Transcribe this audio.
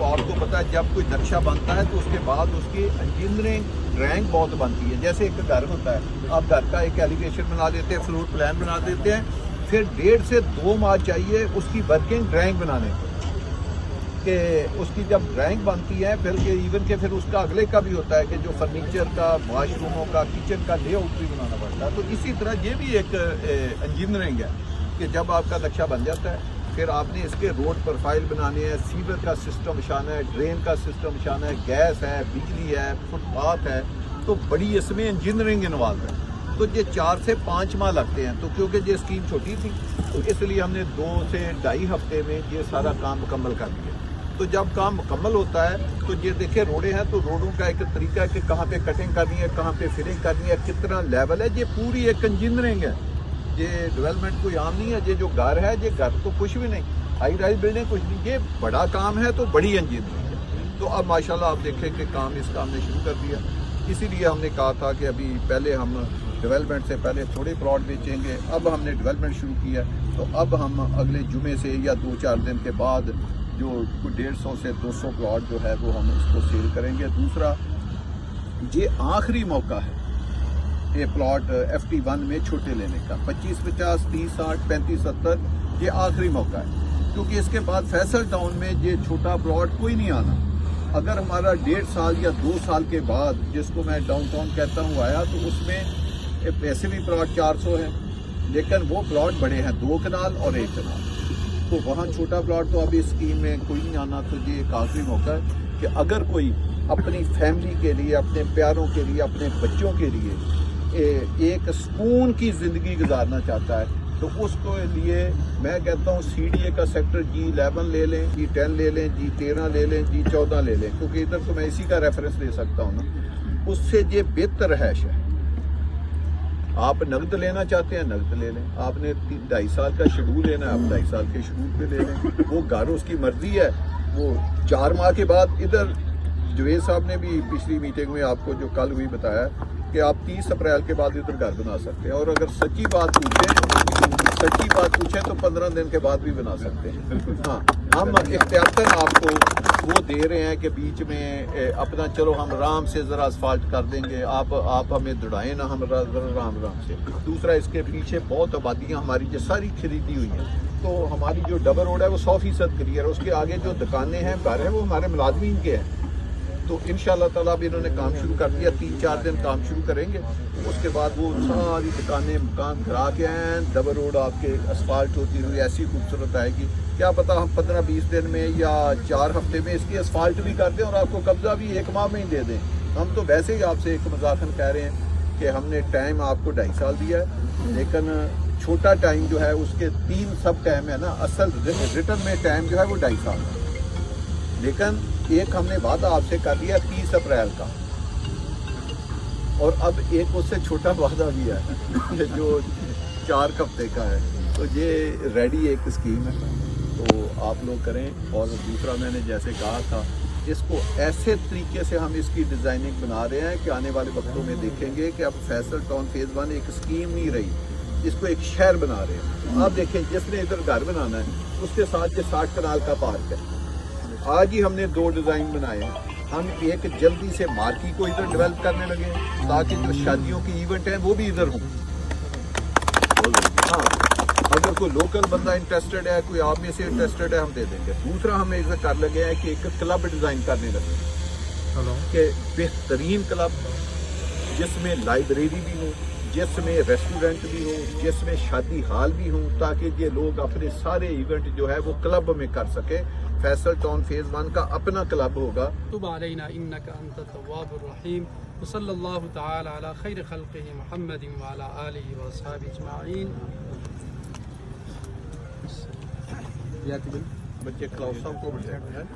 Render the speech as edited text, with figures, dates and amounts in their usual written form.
आपको पता है जब कोई नक्शा बनता है तो उसके बाद उसकी इंजीनियरिंग ड्राइंग बहुत बनती है। जैसे एक घर होता है, आप घर का एक एलिवेशन बना देते हैं, फ्लोर प्लान बना देते हैं, फिर 1.5 से 2 माह चाहिए उसकी वर्किंग ड्राइंग बनाने को, कि उसकी जब ड्राइंग बनती है फिर इवन के फिर उसका अगले का भी होता है कि जो फर्नीचर का, वॉशरूमों का, किचन का लेआउट भी बनाना पड़ता है। तो इसी तरह ये भी एक इंजीनियरिंग है कि जब आपका नक्शा बन जाता है फिर आपने इसके रोड प्रोफाइल बनाने हैं, सीवर का सिस्टम बिछाना है, ड्रेन का सिस्टम बिछाना है, गैस है, बिजली है, फुटपाथ है, तो बड़ी इसमें इंजीनियरिंग इन्वॉल्व है। तो ये 4 से 5 माह लगते हैं। तो क्योंकि ये स्कीम छोटी थी तो इसलिए हमने 2 से 2.5 हफ्ते में ये सारा काम मुकम्मल कर दिया। तो जब काम मुकम्मल होता है तो ये देखिए रोडें हैं, तो रोडों का एक तरीका है कि कहाँ पे कटिंग करनी है, कहाँ पे फिलिंग करनी है, कितना लेवल है, ये पूरी एक इंजीनियरिंग है। ये डेवलपमेंट कोई आम नहीं है। ये जो घर है, ये घर तो कुछ भी नहीं, हाई राइज बिल्डिंग कुछ नहीं, ये बड़ा काम है, तो बड़ी इंजीनियरिंग है। तो अब माशाल्लाह आप देखें कि काम इसका हमने शुरू कर दिया। इसीलिए हमने कहा था कि अभी पहले हम डेवलपमेंट से पहले थोड़े प्लॉट बेचेंगे। अब हमने डेवलपमेंट शुरू किया, तो अब हम अगले जुमे से या 2-4 दिन के बाद जो 150 से 200 प्लॉट जो है वो हम उसको सेल करेंगे। दूसरा, ये आखिरी मौका है ये प्लॉट FT1 में छोटे लेने का, 25, 50, 30, 60, 35, 70, ये आखिरी मौका है, क्योंकि इसके बाद फैसल टाउन में ये छोटा प्लॉट कोई नहीं आना। अगर हमारा 1.5 साल या 2 साल के बाद, जिसको मैं डाउनटाउन कहता हूँ, आया, तो उसमें वैसे भी प्लॉट 400 है, लेकिन वो प्लॉट बड़े हैं, 2 कनाल और 1 कनाल, तो वहाँ छोटा प्लॉट तो अभी स्कीम में कोई नहीं आना। तो ये एक आखिरी मौका है कि अगर कोई अपनी फैमिली के लिए, अपने प्यारों के लिए, अपने बच्चों के लिए एक सुकून की ज़िंदगी गुजारना चाहता है, तो उसको लिए मैं कहता हूँ CDA का सेक्टर G11 ले लें, G10 ले लें, G13 ले लें, G14 ले लें, क्योंकि इधर तो मैं इसी का रेफरेंस दे सकता हूँ ना। उससे ये बेहतर रहायश है। आप नकद लेना चाहते हैं, नकद ले लें। आपने 2.5 साल का शेड्यूल लेना है, आप 2.5 साल के शेड्यूल पे ले लें। वो घर उसकी मर्जी है। वो 4 माह के बाद, इधर जवेद साहब ने भी पिछली मीटिंग में आपको जो कल हुई बताया कि आप 30 अप्रैल के बाद इधर घर बना सकते हैं, और अगर सच्ची बात पूछें तो 15 दिन के बाद भी बना सकते हैं। हाँ, हम इख्तियारतन आपको वो दे रहे हैं कि बीच में अपना चलो हम आराम से ज़रा असफाल्ट कर देंगे, आप हमें दौड़ाएं ना, हम आराम से। दूसरा, इसके पीछे बहुत आबादियाँ हमारी जो सारी खरीदी हुई हैं, तो हमारी जो डबल रोड है वो 100% क्लियर है। उसके आगे जो दुकानें हैं, घर हैं, वो हमारे मुलाजमीन के हैं। तो इंशाअल्लाह ताला अब इन्होंने काम शुरू कर दिया, 3-4 दिन काम शुरू करेंगे। उसके बाद वो सारी दुकानें, मकान गिरा के हैं, डबल रोड आपके असफाल्ट होती हुई ऐसी खूबसूरत आएगी। क्या पता हम 15-20 दिन में या 4 हफ्ते में इसकी असफाल्ट भी कर दें और आपको कब्जा भी 1 माह में ही दे दें। हम तो वैसे ही आपसे एक मजाकन कह रहे हैं कि हमने टाइम आपको 2.5 साल दिया है, लेकिन छोटा टाइम जो है उसके 3 सब टाइम है ना, असल रिटर्न में टाइम जो है वो 2.5 साल है। लेकिन एक हमने वादा आपसे कर लिया 30 अप्रैल का, और अब एक उससे छोटा वादा भी है जो 4 हफ्ते का है। तो ये रेडी एक स्कीम है, तो आप लोग करें। और दूसरा, मैंने जैसे कहा था, इसको ऐसे तरीके से हम इसकी डिज़ाइनिंग बना रहे हैं कि आने वाले वक्तों में देखेंगे कि अब फैसल टाउन फेज़ 1 एक स्कीम नहीं रही, इसको एक शहर बना रहे हैं। आप देखें, जिसने इधर घर बनाना है उसके साथ ये 60 कनाल का पार्क है। आज ही हमने 2 डिज़ाइन बनाए हैं। हम एक जल्दी से मार्केट को इधर डेवलप करने लगे ताकि जो शादियों की इवेंट हैं वो भी इधर हों। हाँ, अगर कोई लोकल बंदा इंटरेस्टेड है, कोई आप में से इंटरेस्टेड है, हम दे देंगे। दूसरा, हम ऐसा कर लगे हैं कि एक क्लब डिज़ाइन करने लगे कि बेहतरीन क्लब, जिसमें लाइब्रेरी भी हो, जिसमें रेस्टोरेंट भी हो, जिसमें शादी हाल भी हो, ताकि ये लोग अपने सारे इवेंट जो है वो क्लब में कर सके। फैसल टाउन फेज़ 1 का अपना क्लब होगा। तुब अलैना इन्नका अंत तव्वाबुर रहीम। सल्लल्लाहु तआला अला खैर खल्क़िही मुहम्मदिन व अला आलिहि व अस्हाबिहि अजमाइन। बच्चे क्लाउड साहब को बैठाएं।